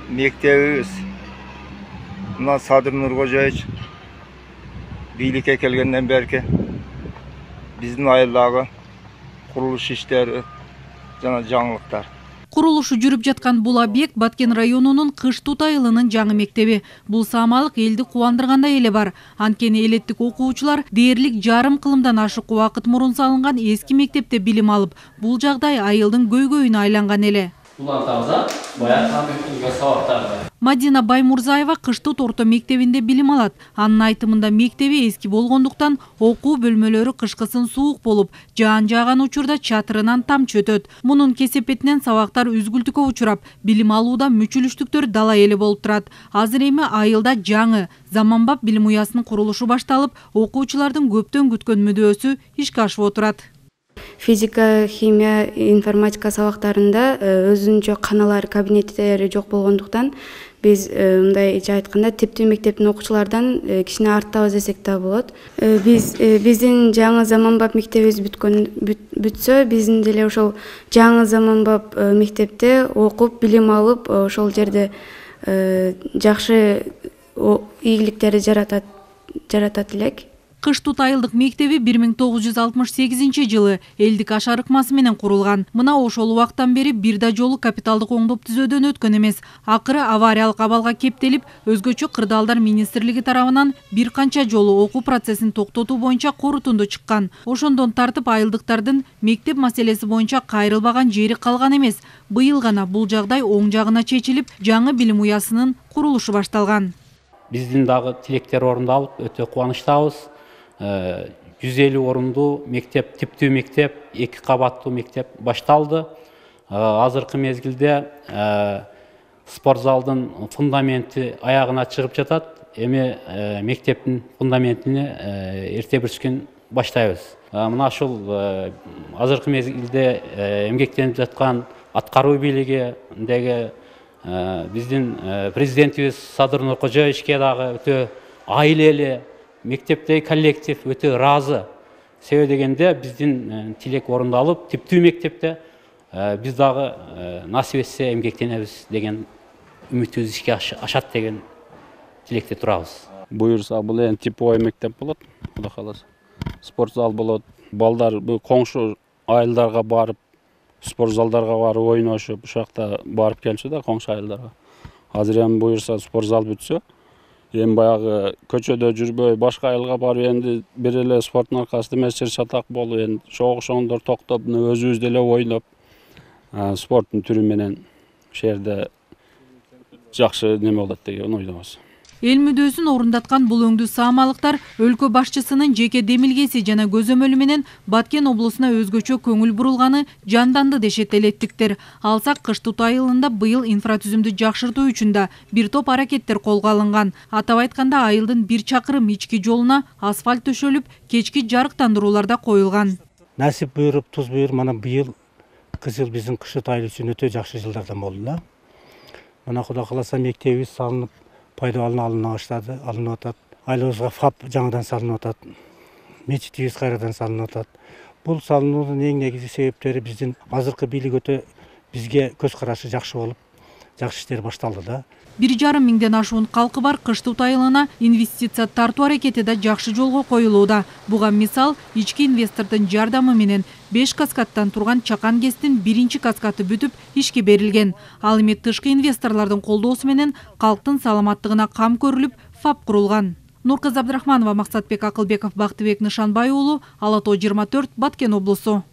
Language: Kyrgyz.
Мектебimiz mına Sadır Nurkocaevich biylike kelgenden berke bizdin ayıldagı kuruluş işleri jana жаңылыктар. Kuruluşu жүрүп жаткан бул объект Баткен районунун Кыштут айылынын жаңы мектеби. Бул самалык элди кубандыргандай эле бар. Анткени элеттик окуучулар дээрлик жарым кылымдан ашык убакыт мурун салынган эски мектепте билим алып, бул жагдай айылдын көйгөйүнө айланган эле. Мадина Баймурзаева Кыштут орто мектебинде билим алат. Анын айтымында мектеби эски болгондуктан окуу бөлмөлөрү кышкысын суук болуп, жаан жааган учурда чатырынан тамчы өтөт. Мунун кесепетинен сабактар үзгүлтүккө учурап, билим алууда мүчүлүштүктөр дала эле болуп турат. Азыр эми айылда жаңы заманбап билим уясынын курулушу башталып, окуучулардын көптөн күткөн мүдөөсү ишке ашып отурат. Физика, химия, информатика сабактарында өзүнчө каналар, кабинеттери жок болгондуктан биз мындайча айтканда типтүү мектептин окуучулардан кичине арттабыз десек да болот. Биздин жаңы заманбап мектебибиз бүтсө, биздин деле ошол жаңы заманбап мектепте окуп, билим алып, ошол жерде жакшы ийгиликтерди жаратат элек. Кыштут айылдык мектеби 1968 жылы элдик аш арыкмасы менен курулган. Мына ошол убактан бери бир да жолу капиталдык оңдоп түзөөдөн өткөн эмес. Акыры авариялык абалга кептелип, өзгөчө кырдаалдар министрлиги тарабынан бир канча жолу окуу процессин токтотуу боюнча корутунду чыккан. Ошондон тартып айылдыктардын мектеп маселеси боюнча кайрылбаган жери калган эмес. Быйыл гана бул жагдай оң жагына чечилип, жаңы билим уясынын курулушу башталган. Биздин дагы тилектер орундалып, өтө кубанычтабыз. 150 орунду мектеп, типтүү мектеп, 2 кабаттуу мектеп башталды. Азыркы мезгилде спорт залдын фундаменти аягына чыгып жатат. Эми мектептин фундаментини эрте бүрүскүн баштайбыз. Мына ушул азыркы мезгилде эмгектенип жаткан аткаруу бийлигиндеги биздин президентибиз Садыр Нуркожоевичке дагы өтө айлеле мектептеги коллектив өтө ыраазы. Себеби дегенде биздин тилек орундалып, типтүү мектепте биз дагы насип этсе эмгектенебиз деген үмүтүбүз ишке ашат деген тилекте турабыз. Буюрса бул эми типовой мектеп болот, Кудай кааласа. Спорт зал болот. Балдар бул коңшу айылдарга барып, спорт залдарга барып ойношуп, ушакта барып келчү да коңшу айылдарга. Азыр эми буюрса спорт зал бүтсө, эми баягы көчөдө жүрбөй башка айылга барып энди бир эле спорттун аркасында эмес жер чатак болуп, энди чогушоңдор токтоп, өзүбүз деле ойноп, спорттун түрү менен ошол жерде жакшы неме болот деген ойдобуз. Эл мүдөөсүн орундаткан бул өңдүү саамалыктар өлкө башчысынын жеке демилгеси жана көзөмөлү менен Баткен облусуна өзгөчө көңүл бурулганы жанданды дешет элеттиктер. Алсак Кыштут айылында быйыл инфратүзүмдү жакшыртуу үчүн да бир топ аракеттер колго алынган. Атап айтканда айылдын 1 чакырым ички жолуна асфальт төшөлүп, кечки жарыктандыруулар да коюлган. Насип буйруп, туз буйруп, мана быйыл кызыл биздин Кыштут айылы үчүн өтө жакшы жылдардан болду да. Мына Кудай кааласа мектебибиз салынып, пайдаланууга алына баштады, алынып атат. Айылыбызга ФАП жаңыдан салынып атат. Мечитибиз кайрадан салынып атат. Бул салынуунун эң негизги себептери биздин азыркы бийлик өтө бизге көз карашы жакшы болуп, жакшы иштер башталды да. 1,5 миңден ашуун калкы бар Кыштут айылына инвестиция тартуу аракети да жакшы жолго коюлууда. Буга мисал ички инвестордун жардамы менен 5 каскадтан турган Чакан КЭСтин 1-чи каскаты бүтүп ишке берилген. Ал эми тышкы инвесторлордун колдоосу менен калктын саламаттыгына кам көрүлүп, ФАП курулган. Нурказ Абдрахманова, Максатбек Акылбеков, Бактыбек Нышанбай уулу, Ала Тоо 24, Баткен облусу.